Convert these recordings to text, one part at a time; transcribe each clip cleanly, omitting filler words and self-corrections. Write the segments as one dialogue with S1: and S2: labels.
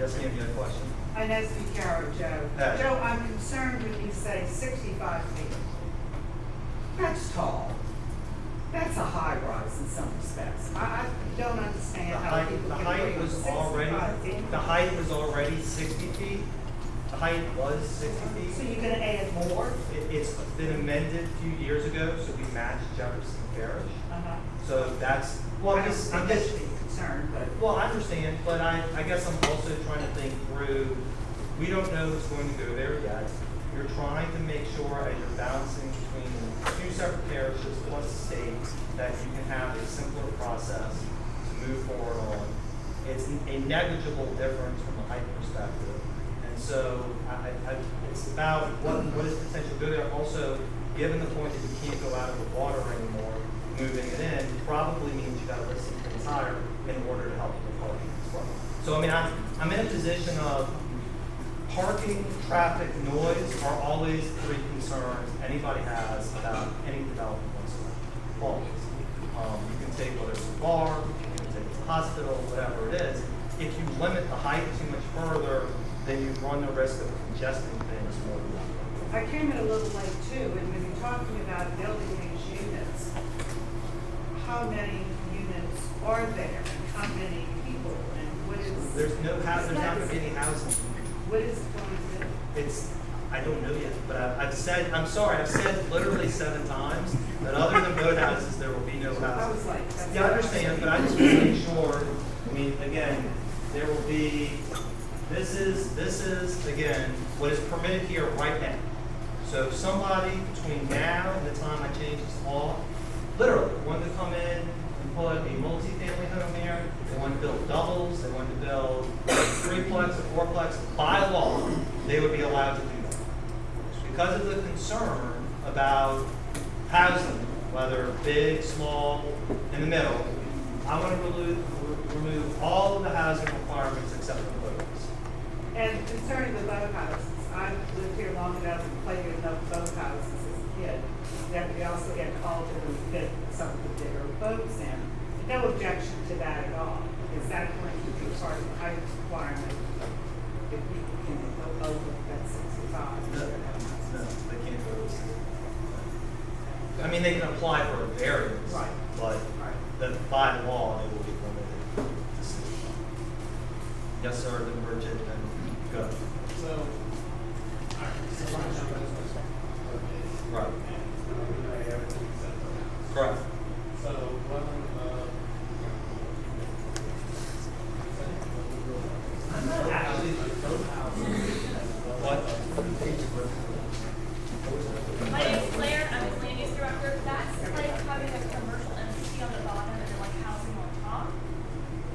S1: Yes, ma'am, you had a question?
S2: Inez Picaro, Joe.
S1: Hey.
S2: Joe, I'm concerned when you say 65 feet. That's tall. That's a high rise in some respects. I don't understand how people
S1: The
S2: can
S1: height
S2: build
S1: was
S2: 65 feet.
S1: the height was already 60 feet. The height was 60
S2: So
S1: feet.
S2: you're gonna add more?
S1: It's been amended a few years ago, so we matched Jefferson Parish.
S2: Uh-huh.
S1: So that's, well,
S2: I'm just concerned, but.
S1: well, I understand, but I guess I'm also trying to think through, we don't know who's going to go there yet. You're trying to make sure as you're balancing between two separate parishes plus the state, that you can have a simpler process to move forward on. It's a negligible difference from a height perspective. And so it's about what is potential good there. Also, given the point that you can't go out of the water anymore, moving it in probably means you got to lift some things higher in order to help with parking as well. So I mean, I'm in a position of parking, traffic, noise are always three concerns anybody has about any development whatsoever. Always. You can take whether it's a bar, you can take a hospital, whatever it is. If you limit the height too much further, then you run the risk of congesting things more than that.
S2: I came in a little late too, and when you're talking about building these units, how many units are there? And how many people? And what is?
S1: There's not going to be any housing.
S2: What is it going to be?
S1: I don't know yet, but I've said literally 7 times that other than boathouses, there will be no
S2: I
S1: housing.
S2: was like, that's
S1: Yeah, I understand, but I just want to make sure, I mean, again, there will be, this is, again, what is permitted here right now. So if somebody between now and the time I change this law, literally, wanted to come in and put a multi-family home here, they want to build doubles, they want to build 3-plex or 4-plex, by law, they would be allowed to do that. Because of the concern about housing, whether big, small, in the middle, I want to remove all of the housing requirements except for the boats.
S2: And concerning the boathouses, I've lived here long enough and played in enough boathouses as a kid. That we also get called to fit some of the bigger boats in. No objection to that at all. Is that going to be part of the height requirement if people can go over that 65?
S1: No, they can't go to 65. I mean, they can apply for a variance,
S2: Right.
S1: but by law, they will be limited to 65. Yes, sir, then Bridget, then go.
S3: So,
S1: Right.
S3: and
S1: Correct.
S3: so one
S1: I'm not actually. What?
S4: My name is Claire, I'm the land use director. That's like having a commercial entity on the bottom and then like housing on top.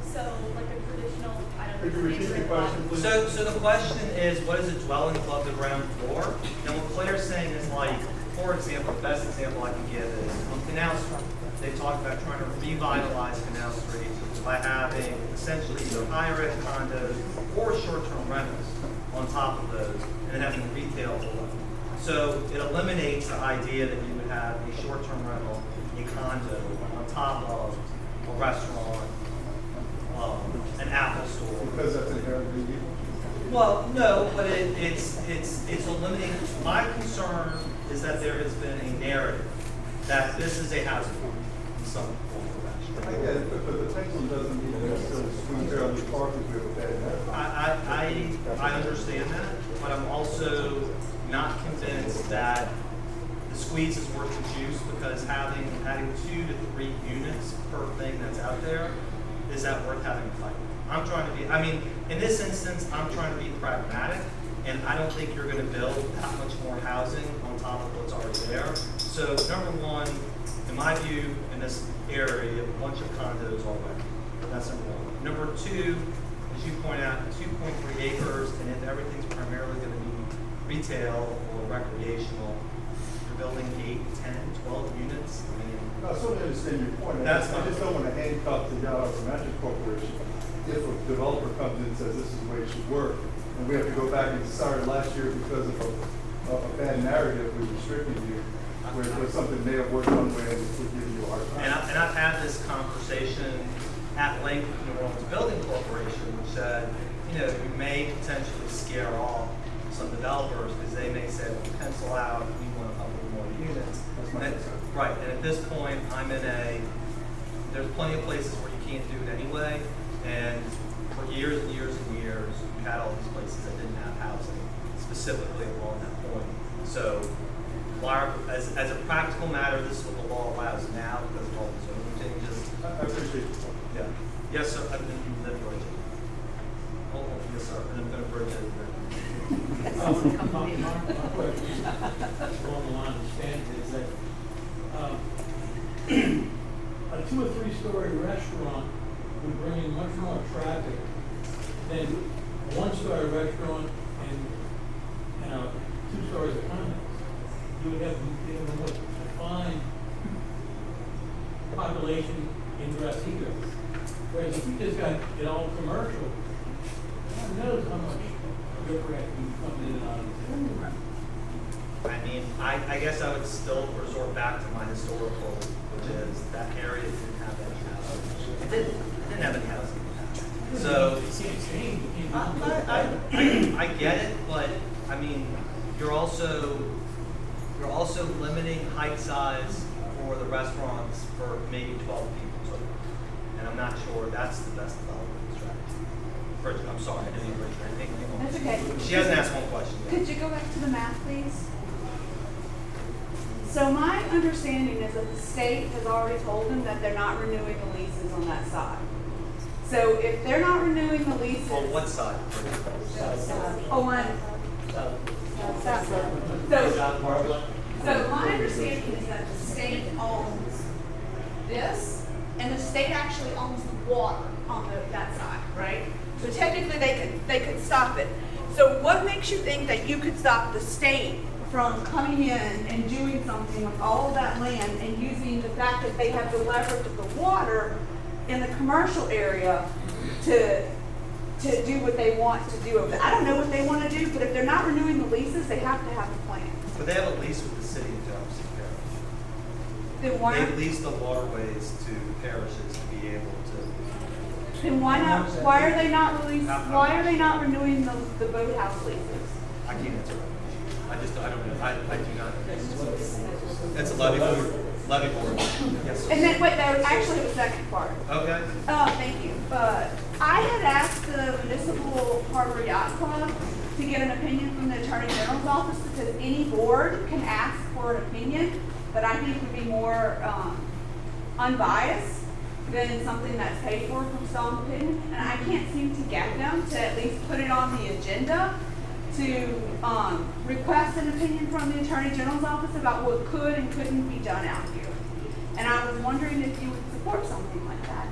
S4: So like a traditional, I don't know.
S3: Could you repeat the question, please?
S1: So the question is, what is a dwelling above the ground floor? And what Claire's saying is like, for example, the best example I can give is on Canal Street. They talked about trying to revitalize Canal Street by having essentially either higher end condos or short-term rentals on top of those, and then having retail below. So it eliminates the idea that you would have a short-term rental, a condo on top of a restaurant, an Apple store.
S3: Because that's inherently evil.
S1: Well, no, but it's eliminating. My concern is that there has been a narrative that this is a housing in some form or
S3: I
S1: fashion.
S3: get it, but the pendulum doesn't mean necessarily swing fairly far because we have a bad habit.
S1: I understand that, but I'm also not convinced that the squeeze is worth the juice, because adding 2 to 3 units per thing that's out there, is that worth having a fight? I'm trying to be, I mean, in this instance, I'm trying to be pragmatic, and I don't think you're gonna build that much more housing on top of what's already there. So number one, in my view, in this area, you have a bunch of condos already. That's number one. Number two, as you point out, 2.3 acres, and if everything's primarily gonna be retail or recreational, you're building 8, 10, 12 units. I mean,
S3: No, I certainly understand your point. I
S1: That's
S3: just don't want to handcuff the Giarrusso Management Corporation if a developer comes in and says this is the way it should work, and we have to go back and sorry, last year because of a bad narrative, we restricted you, where something may have worked one way and would give you a hard time.
S1: and I've had this conversation at length with New Orleans Building Corporation, which said, you know, you may potentially scare off some developers because they may say, well, pencil out, we want a couple more units.
S3: That's my
S1: And-
S3: concern.
S1: Right, and at this point, there's plenty of places where you can't do it anyway, and for years and years and years, we had all these places that didn't have housing, specifically along that point. So, as a practical matter, this is what the law allows now because of all the zoning changes.
S3: I appreciate your point.
S1: Yeah. Yes, sir, and then Bridget. Oh, yes, sir, and then Bridget.
S5: My question along the line of standard is that a 2 or 3 story restaurant would bring in much more traffic than a 1-story restaurant and 2 stories of condos. You would have a more defined population ingress egress. Whereas if you just got it all commercial, who knows how much riffraff you come in and out of town.
S1: I mean, I guess I would still resort back to my historical, which is that area didn't have any housing. It didn't have any housing. So,
S5: You can't change, you can't do
S1: I get it, but, I mean, you're also limiting height size for the restaurants for maybe 12 people total. And I'm not sure that's the best development strategy. Bridget, I'm sorry, I didn't even Bridget, anything.
S2: That's okay.
S1: She hasn't asked one question yet.
S2: Could you go back to the map, please? So my understanding is that the state has already told them that they're not renewing the leases on that side. So if they're not renewing the leases.
S1: On what side?
S2: So my understanding is that the state owns this, and the state actually owns the water on that side, right? So technically they could stop it. So what makes you think that you could stop the state from coming in and doing something with all of that land and using the fact that they have the leverage of the water in the commercial area to do what they want to do over there? I don't know what they want to do, but if they're not renewing the leases, they have to have a plan.
S1: But they have a lease with the city of Jefferson Parish.
S2: Then why?
S1: They lease the waterways to parishes to be able to.
S2: Then why not? Why are they not released? Why are they not renewing the boathouse leases?
S1: I can't answer that. I don't know. I do not. It's a levy board. Levy board. Yes.
S2: And then wait, there was actually the second part.
S1: Okay.
S2: Thank you. I had asked the Municipal Harbor Yacht Club to get an opinion from the Attorney General's office because any board can ask for an opinion that I think would be more unbiased than something that's paid for from some opinion. And I can't seem to get them to at least put it on the agenda to request an opinion from the Attorney General's office about what could and couldn't be done out here. And I was wondering if you would support something like that.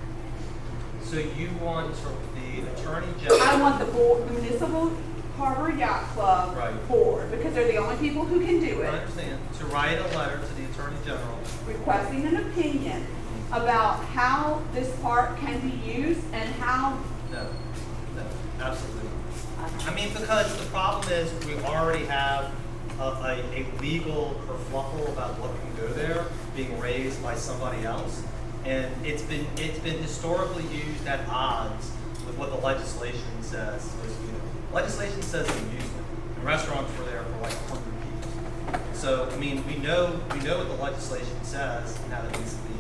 S1: So you want the Attorney General?
S2: I want the board, the Municipal Harbor Yacht Club
S1: Right.
S2: board, because they're the only people who can do
S1: I
S2: it,
S1: understand. To write a letter to the Attorney General.
S2: requesting an opinion about how this park can be used and how.
S1: No, absolutely not. I mean, because the problem is we already have a legal kerfluffle about what can go there being raised by somebody else, and it's been historically used at odds with what the legislation says. Legislation says amusement, and restaurants were there for like 100 people. So I mean, we know what the legislation says and how it needs to be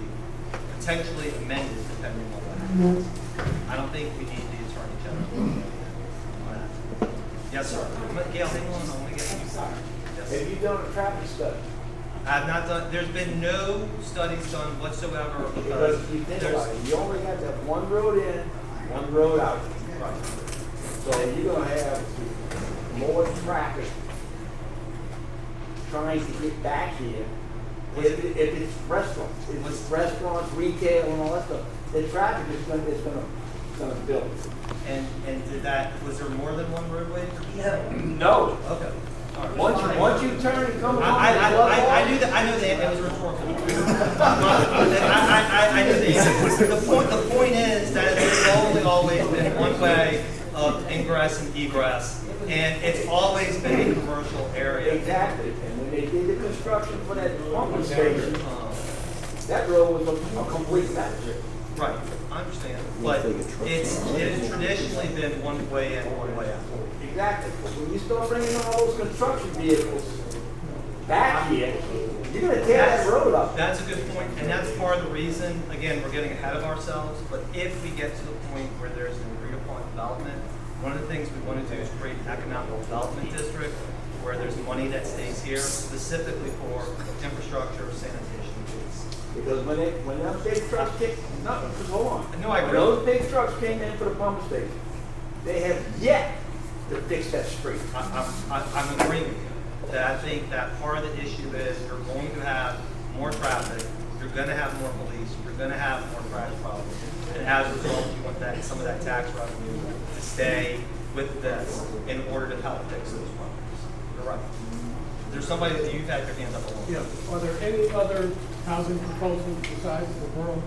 S1: potentially amended depending on what happens. I don't think we need the Attorney General. Yes, sir. Gail, hang on, I want to get you. Yes.
S6: Have you done a traffic study?
S1: I have not done, there's been no studies done whatsoever
S6: Because if you think about it, you only got that one road in, one road out.
S1: Right.
S6: So you're gonna have more traffic trying to get back here. If it's restaurants, if it's restaurants, retail and all that stuff, the traffic is gonna build.
S1: And was there more than one roadway?
S6: No.
S1: Okay. All right.
S6: Once you turn and come along.
S1: I knew that, I know that, it was rhetorical. I knew the answer. The point is that it's only always been one way of ingress and egress, and it's always been a commercial area.
S6: Exactly, and when they did the construction for that pumping station, that road was a complete mess.
S1: Right. I understand, but it has traditionally been one way in, one way out.
S6: Exactly. When you start bringing all those construction vehicles back here, you're gonna tear that road up.
S1: That's a good point, and that's part of the reason, again, we're getting ahead of ourselves, but if we get to the point where there's an agreed upon development, one of the things we want to do is create an economic development district where there's money that stays here specifically for infrastructure, sanitation needs.
S6: Because when those big trucks came, no, just hold on.
S1: No, I agree.
S6: When those big trucks came in for the pump station, they have yet to fix that street.
S1: I'm agreeing with you, that I think that part of the issue is you're going to have more traffic, you're gonna have more police, you're gonna have more traffic problems. And as a result, you want that, some of that tax revenue to stay with this in order to help fix those problems. You're right. There's somebody that you've had your hands up a long time.
S7: Yeah, are there any other housing proposals besides the rural?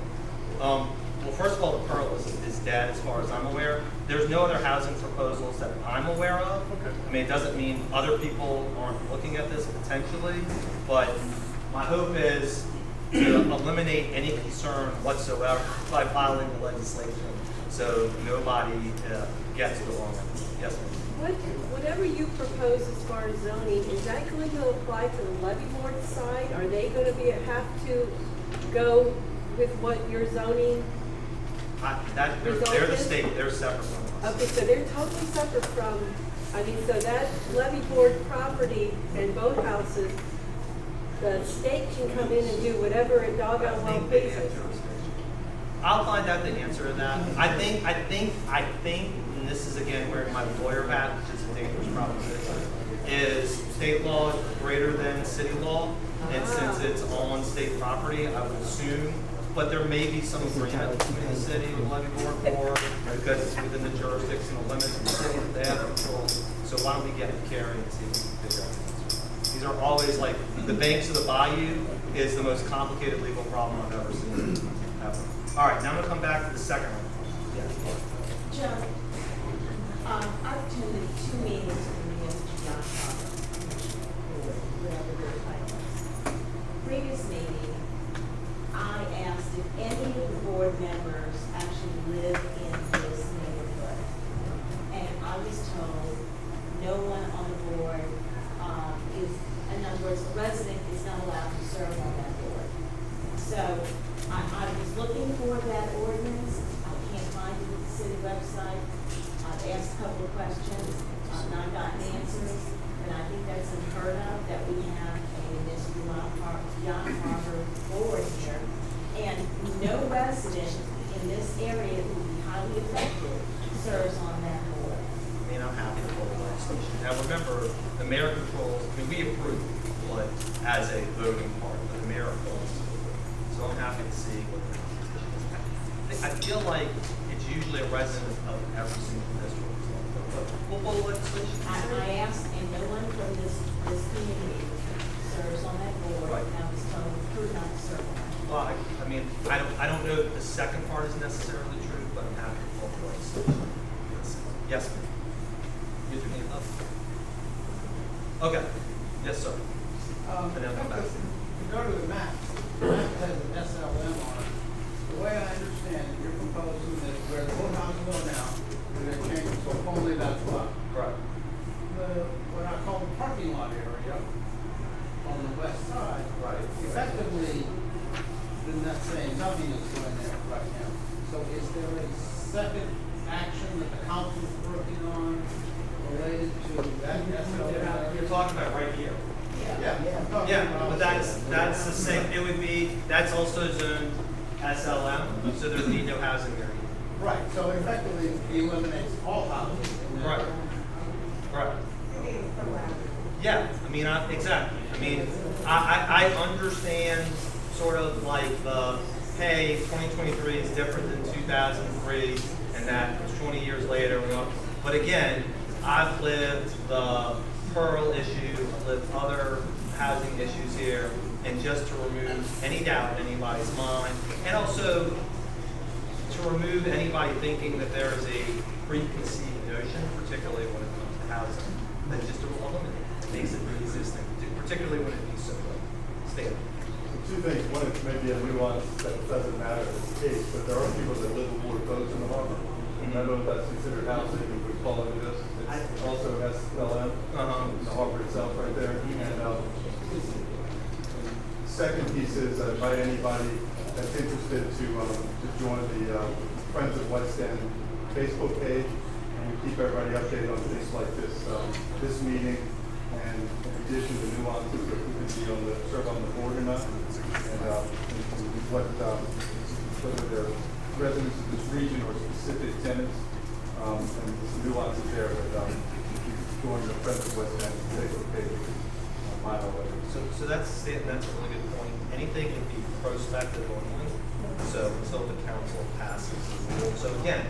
S1: Well, first of all, the Pearl is dead as far as I'm aware. There's no other housing proposals that I'm aware of.
S7: Okay.
S1: I mean, it doesn't mean other people aren't looking at this potentially, but my hope is to eliminate any concern whatsoever by filing the legislation so nobody gets the wrong end. Yes, ma'am.
S8: Whatever you propose as far as zoning, is that going to apply to the levy board side? Are they going to have to go with what your zoning?
S1: They're the state, they're separate from us.
S8: Okay, so they're totally separate from, I mean, so that levy board property and boathouses, the state can come in and do whatever it doggone well pleases.
S1: I'll find out the answer to that. I think, and this is again wearing my lawyer hat, which is a dangerous proposition, is state law is greater than city law, and since it's on state property, I would assume, but there may be some agreement between the city and the levy board, or because it's within the jurisdictional limits of the city that they have control. So why don't we get Carrie and see if we can figure out the answer. These are always like, the banks of the bayou is the most complicated legal problem I've ever seen, ever. All right, now I'm gonna come back to the second one.
S9: Joe, I've attended 2 meetings with Mr. Giarrusso, whatever their title is. Previous meeting, I asked if any of the board members actually live in this neighborhood. And I was told no one on the board is, in other words, a resident is not allowed to serve on that board. So I was looking for that ordinance. I can't find it at the city website. I've asked a couple of questions, not gotten answers, and I think that's unheard of that we have a municipal yacht harbor board here. And no resident in this area who would be highly affected serves on that board.
S1: I mean, I'm happy to hold the legislation. Now, remember, the mayor controls, I mean, we approve, but as a voting part, but the mayor controls. So I'm happy to see what the competition is. I feel like it's usually a resident of every single district. But we'll follow legislation.
S9: I asked, and no one from this community serves on that board,
S1: Right.
S9: and I was told who not to serve on that.
S1: Well, I mean, I don't know if the second part is necessarily true, but I'm happy to follow the legislation. Yes, ma'am. Use your hand up. Okay. Yes, sir. And then come back.
S7: If you go to the map, the map has an SLM on it. The way I understand it, you're proposing that where the boathouses go now, we're gonna change it so only that's what?
S1: Correct.
S7: What I call the parking lot area on the west side.
S1: Right.
S7: Effectively, then that's saying nothing is going there right now. So is there a second action that the council is working on related to that SLM?
S1: You're talking about right here.
S7: Yeah. I'm talking
S1: Yeah,
S7: about-
S1: but that's the same, it would be, that's also zoned SLM, so there'd be no housing there either.
S7: Right, so effectively it eliminates all housing. in that
S1: Right.
S7: area.
S1: Right. Yeah, I mean, exactly. I mean, I understand sort of like the, hey, 2023 is different than 2003, and that 20 years later, but again, I've lived the Pearl issue, I've lived other housing issues here, and just to remove any doubt in anybody's mind, and also to remove anybody thinking that there is a preconceived notion, particularly when it comes to housing, then just to eliminate it. It makes it really existing, particularly when it needs so well. Stay.
S3: two things. One, it may be a nuance that doesn't matter in this case, but there are people that live aboard boats in the harbor. And I don't know if that's considered housing, if we fall into this. It's also SLM, the harbor itself right there. And second piece is invite anybody that's interested to join the Friends of West End Facebook page. And we keep everybody updated on things like this meeting, and in addition to nuances of who can be serve on the board or not, and whether they're residents of this region or specific tenants, and some nuances there, but join the Friends of West End Facebook page, mile away.
S1: So that's a really good point. Anything would be prospective only, so until the council passes the rule. So again,